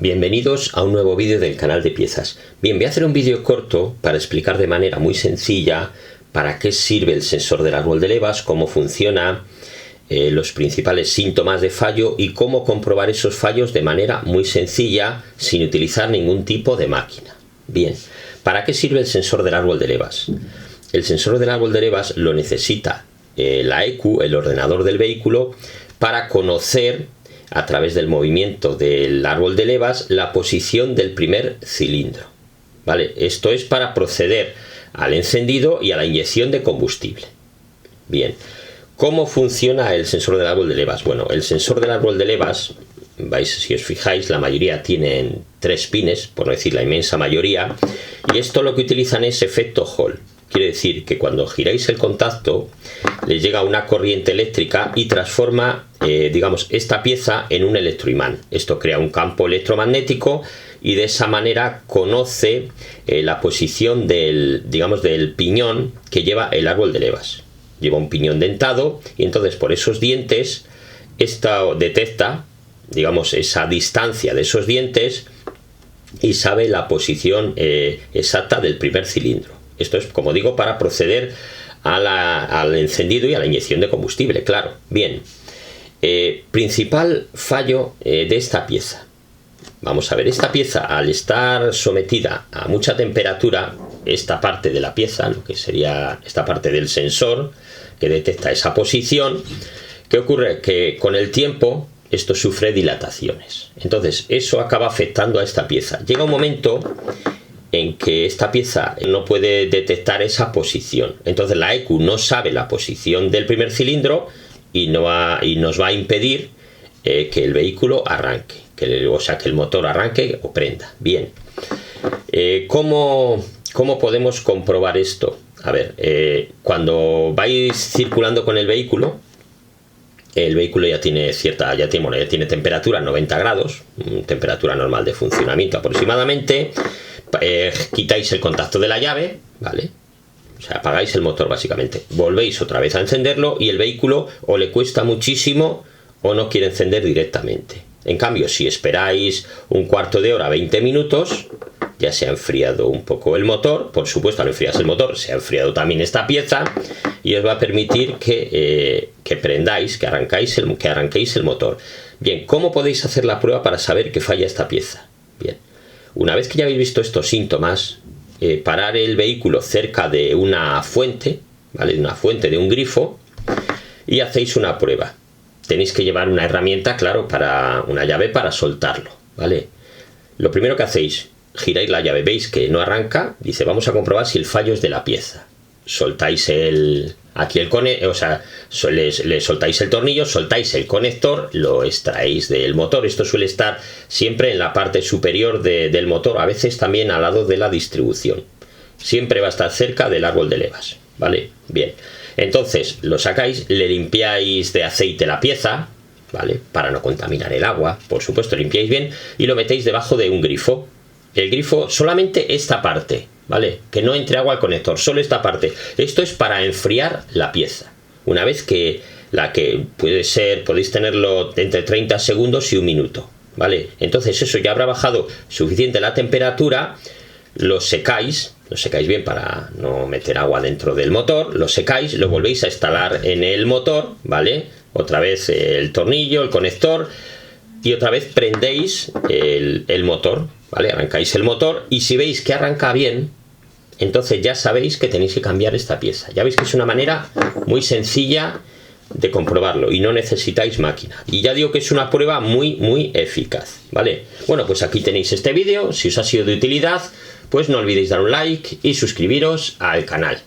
Bienvenidos a un nuevo vídeo del canal de piezas. Bien, voy a hacer un vídeo corto para explicar de manera muy sencilla para qué sirve el sensor del árbol de levas, cómo funciona, los principales síntomas de fallo y cómo comprobar esos fallos de manera muy sencilla sin utilizar ningún tipo de máquina. Bien, ¿para qué sirve el sensor del árbol de levas? El sensor del árbol de levas lo necesita la ECU, el ordenador del vehículo, para conocer a través del movimiento del árbol de levas la posición del primer cilindro, ¿vale? Esto es para proceder al encendido y a la inyección de combustible. Bien, ¿cómo funciona el sensor del árbol de levas? Bueno, el sensor del árbol de levas, si os fijáis, la mayoría tienen 3 pines, por no decir la inmensa mayoría, y esto lo que utilizan es efecto Hall. Quiere decir que cuando giráis el contacto le llega una corriente eléctrica y transforma, digamos, esta pieza en un electroimán. Esto crea un campo electromagnético y de esa manera conoce la posición del piñón que lleva el árbol de levas. Lleva un piñón dentado y entonces por esos dientes esto detecta, digamos, esa distancia de esos dientes y sabe la posición exacta del primer cilindro. Esto es, como digo, para proceder al encendido y a la inyección de combustible, claro. Bien, principal fallo de esta pieza. Vamos a ver, esta pieza, al estar sometida a mucha temperatura, esta parte de la pieza, lo que sería esta parte del sensor que detecta esa posición, ¿qué ocurre? Que con el tiempo esto sufre dilataciones. Entonces, eso acaba afectando a esta pieza. Llega un momento en que esta pieza no puede detectar esa posición. Entonces la ECU no sabe la posición del primer cilindro y nos va a impedir que el vehículo arranque, o sea, que el motor arranque o prenda. Bien, ¿cómo podemos comprobar esto? A ver, cuando vais circulando con el vehículo ya tiene temperatura 90 grados, temperatura normal de funcionamiento aproximadamente. Quitáis el contacto de la llave, ¿vale? O sea, apagáis el motor básicamente. Volvéis otra vez a encenderlo y el vehículo o le cuesta muchísimo o no quiere encender directamente. En cambio, si esperáis un cuarto de hora, 20 minutos, ya se ha enfriado un poco el motor. Por supuesto, al enfriarse el motor, se ha enfriado también esta pieza y os va a permitir que prendáis, que arranquéis el motor. Bien, ¿cómo podéis hacer la prueba para saber que falla esta pieza? Bien, una vez que ya habéis visto estos síntomas, parar el vehículo cerca de una fuente, ¿vale? De un grifo, y hacéis una prueba. Tenéis que llevar una herramienta, claro, una llave para soltarlo, ¿vale? Lo primero que hacéis, giráis la llave, veis que no arranca, dice, vamos a comprobar si el fallo es de la pieza. Soltáis le soltáis el tornillo, soltáis el conector, lo extraéis del motor. Esto suele estar siempre en la parte superior del motor, a veces también al lado de la distribución. Siempre va a estar cerca del árbol de levas, ¿vale? Bien, entonces lo sacáis, le limpiáis de aceite la pieza, ¿vale? Para no contaminar el agua, por supuesto, limpiáis bien y lo metéis debajo de un grifo. El grifo, solamente esta parte, ¿vale? Que no entre agua al conector, solo esta parte. Esto es para enfriar la pieza. Una vez que podéis tenerlo entre 30 segundos y 1 minuto, ¿vale? Entonces eso ya habrá bajado suficiente la temperatura, lo secáis bien para no meter agua dentro del motor, lo secáis, lo volvéis a instalar en el motor, ¿vale? Otra vez el tornillo, el conector, y otra vez prendéis el motor, ¿vale? Arrancáis el motor y si veis que arranca bien, entonces ya sabéis que tenéis que cambiar esta pieza. Ya veis que es una manera muy sencilla de comprobarlo y no necesitáis máquina. Y ya digo que es una prueba muy, muy eficaz, ¿vale? Bueno, pues aquí tenéis este vídeo. Si os ha sido de utilidad, pues no olvidéis dar un like y suscribiros al canal.